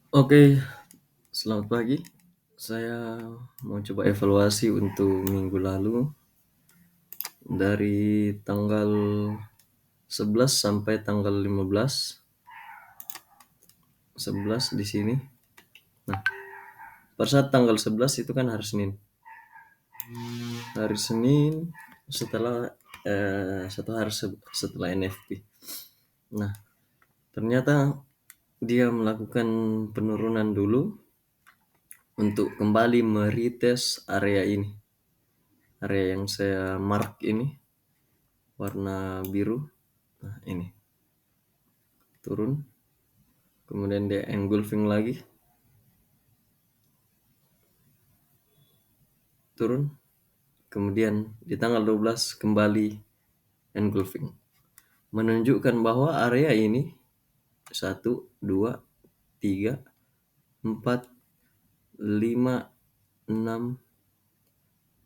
Oke, selamat pagi. Saya mau coba evaluasi untuk minggu lalu dari tanggal 11 sampai tanggal 15. 11 di sini. Nah, pada saat tanggal 11 itu kan hari Senin. Hari Senin setelah satu hari setelah NFP. Nah, ternyata dia melakukan penurunan dulu untuk kembali meretest area ini. Area yang saya mark ini warna biru. Nah, ini turun, kemudian dia engulfing lagi, turun, kemudian di tanggal 12 kembali engulfing, menunjukkan bahwa area ini 1, 2, 3, 4, 5, 6,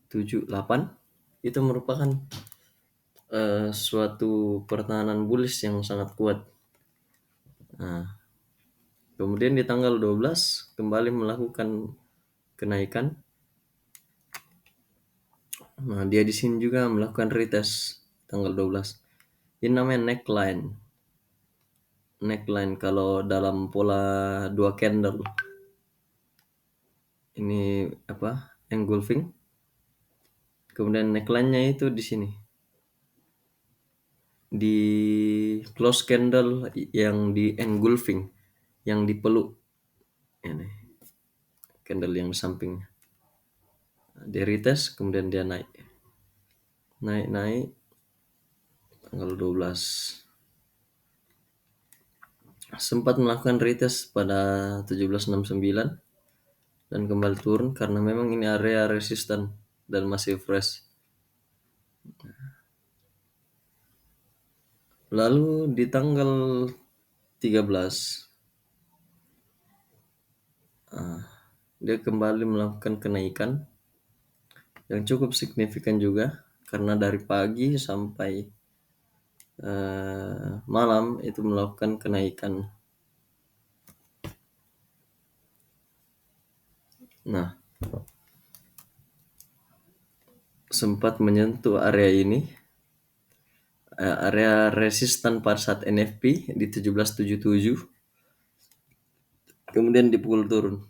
7, 8 itu merupakan suatu pertahanan bullish yang sangat kuat. Nah, kemudian di tanggal 12 kembali melakukan kenaikan. Nah, dia di sini juga melakukan retest tanggal 12. Ini namanya neckline. Neckline kalau dalam pola dua candle. Ini apa? Engulfing. Kemudian neckline-nya itu di sini. Di close candle yang di engulfing, yang dipeluk. Ini candle yang di sampingnya. Dia retest, kemudian dia naik. Naik tanggal 12. Sempat melakukan retest pada 1769 dan kembali turun karena memang ini area resisten dan masih fresh. Lalu di tanggal 13 dia kembali melakukan kenaikan yang cukup signifikan juga karena dari pagi sampai malam itu melakukan kenaikan. Nah, sempat menyentuh area ini, area resistan pada saat NFP di 1777, kemudian dipukul turun.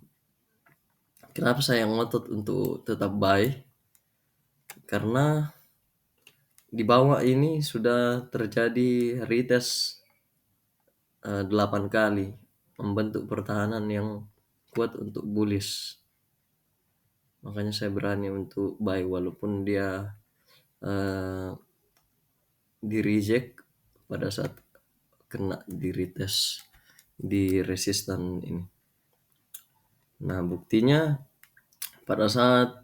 Kenapa saya ngotot untuk tetap buy? Karena di bawah ini sudah terjadi retest 8 kali, membentuk pertahanan yang kuat untuk bullish. Makanya saya berani untuk buy walaupun dia di reject pada saat kena di retest di resistan ini. Nah, buktinya pada saat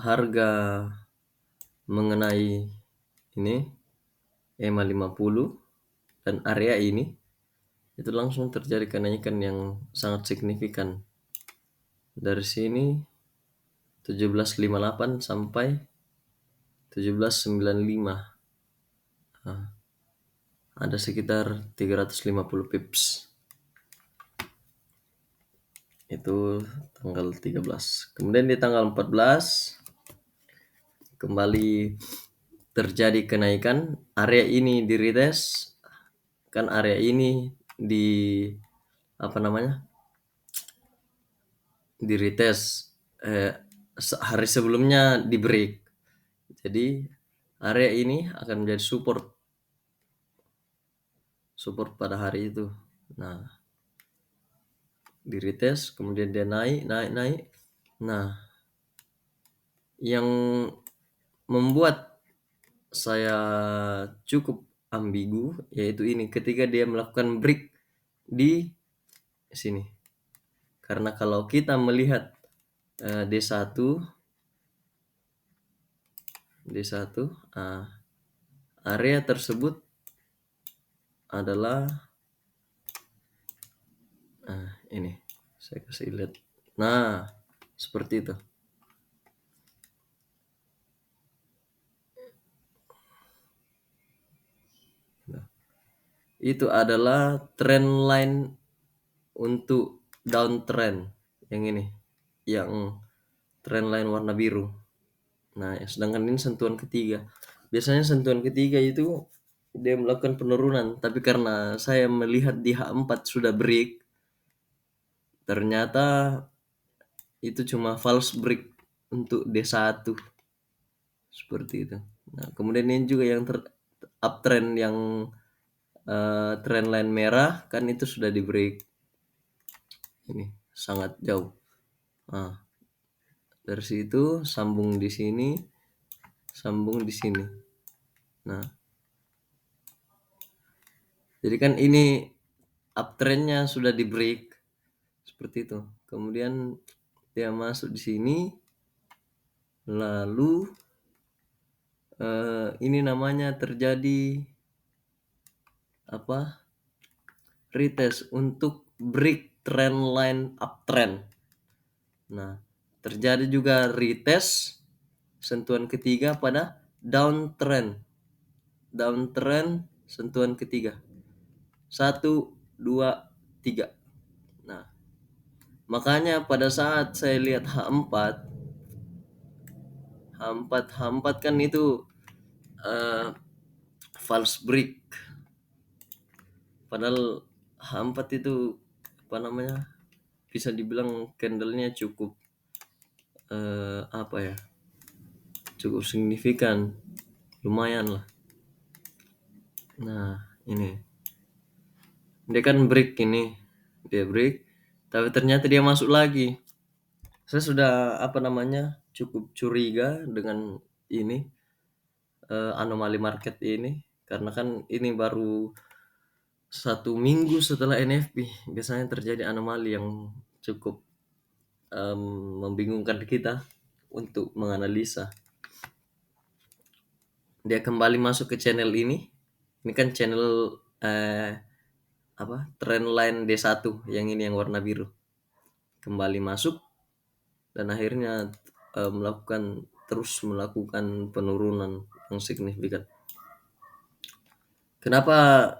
harga mengenai ini EMA 50 dan area ini itu langsung terjadi kenaikan yang sangat signifikan. Dari sini 1758 sampai 1795. Nah, ada sekitar 350 pips. Itu tanggal 13. Kemudian di tanggal 14 kembali terjadi kenaikan. Area ini di retest. Kan area ini di apa namanya? Di retest hari sebelumnya di break. Jadi area ini akan menjadi support pada hari itu. Nah, di retest kemudian dia naik. Nah, yang membuat saya cukup ambigu yaitu ini ketika dia melakukan break di sini. Karena kalau kita melihat D1 area tersebut adalah ini saya kasih lihat. Nah, seperti itu. Nah, itu adalah trend line untuk downtrend yang ini, yang trend line warna biru. Nah, sedangkan ini sentuhan ketiga. Biasanya sentuhan ketiga itu dia melakukan penurunan, tapi karena saya melihat di H4 sudah break, ternyata itu cuma false break untuk D1 seperti itu. Nah, kemudian ini juga yang uptrend yang trend line merah kan itu sudah di break. Ini sangat jauh. Nah, dari situ sambung di sini, sambung di sini. Nah, jadi kan ini uptrendnya sudah di break seperti itu. Kemudian dia masuk di sini, lalu ini namanya terjadi apa? Retest untuk break trend line uptrend. Nah, terjadi juga retest sentuhan ketiga pada downtrend. Downtrend sentuhan ketiga. 1, 2, 3. Nah, makanya pada saat saya lihat H4, H4 kan itu uh, false break. Padahal H4 itu apa namanya? Bisa dibilang candlenya cukup apa ya? Cukup signifikan. Lumayan lah. Nah, ini. Dia kan break ini. Dia break, tapi ternyata dia masuk lagi. Saya sudah apa namanya? Cukup curiga dengan ini anomali market ini karena kan ini baru 1 minggu setelah NFP. Biasanya terjadi anomali yang cukup membingungkan kita untuk menganalisa. Dia kembali masuk ke channel ini. Ini kan channel apa? Trendline D1 yang ini yang warna biru. Kembali masuk dan akhirnya terus melakukan penurunan yang signifikan. Kenapa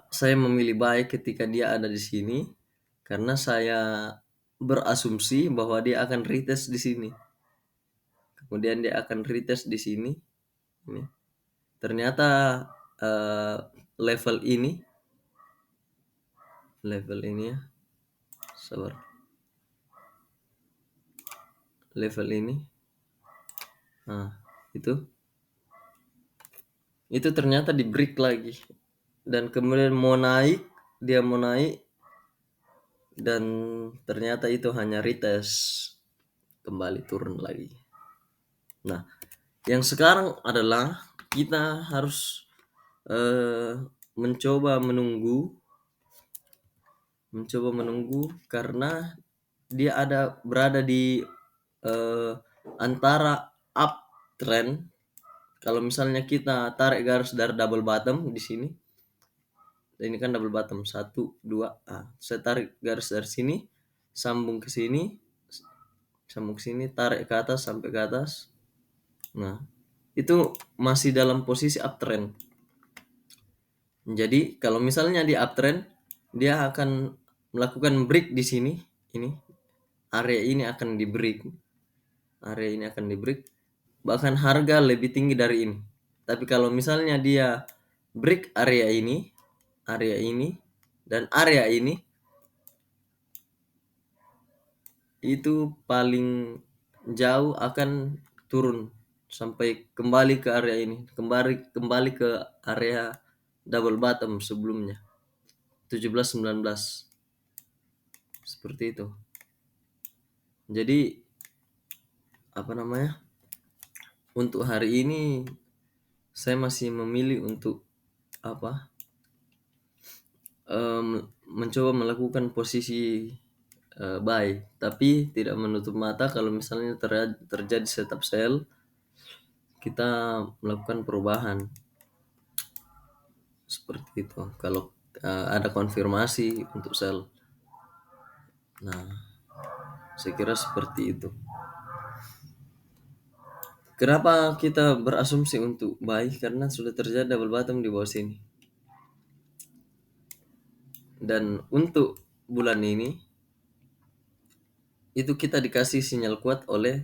saya memilih buy ketika dia ada di sini? Karena saya berasumsi bahwa dia akan retest di sini. Kemudian dia akan retest di sini. Ini. Ternyata level ini ya. Sabar. Level ini. Nah, itu ternyata di break lagi. Dan kemudian dia mau naik dan ternyata itu hanya retest, kembali turun lagi. Nah, yang sekarang adalah kita harus mencoba menunggu karena dia berada di antara uptrend. Kalau misalnya kita tarik garis dari double bottom di sini, ini kan double bottom 1, 2, saya tarik garis dari sini, sambung ke sini, tarik ke atas sampai ke atas. Nah, itu masih dalam posisi uptrend. Jadi kalau misalnya di uptrend, dia akan melakukan break di sini, ini area ini akan di break, bahkan harga lebih tinggi dari ini. Tapi kalau misalnya dia break area ini, dan area ini, itu paling jauh akan turun sampai kembali ke area ini, kembali ke area double bottom sebelumnya 17-19 seperti itu. Jadi apa namanya, untuk hari ini saya masih memilih untuk apa mencoba melakukan posisi buy, tapi tidak menutup mata kalau misalnya terjadi setup sell, kita melakukan perubahan seperti itu kalau ada konfirmasi untuk sell. Nah, saya kira seperti itu. Kenapa kita berasumsi untuk buy? Karena sudah terjadi double bottom di bawah sini. Dan untuk bulan ini itu kita dikasih sinyal kuat oleh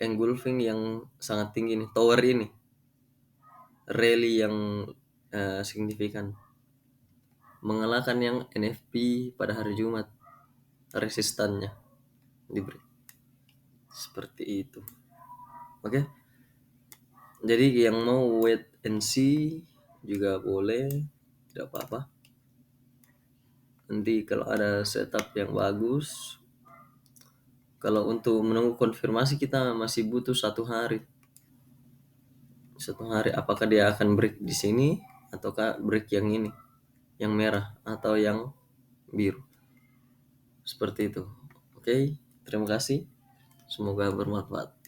engulfing yang sangat tinggi nih, tower ini, rally yang signifikan, mengalahkan yang NFP pada hari Jumat, resistannya diberi seperti itu. Oke, jadi yang mau wait and see juga boleh, tidak apa-apa. Nanti kalau ada setup yang bagus, kalau untuk menunggu konfirmasi kita masih butuh 1 hari. 1 hari apakah dia akan break di sini ataukah break yang ini, yang merah atau yang biru. Seperti itu. Oke, terima kasih. Semoga bermanfaat.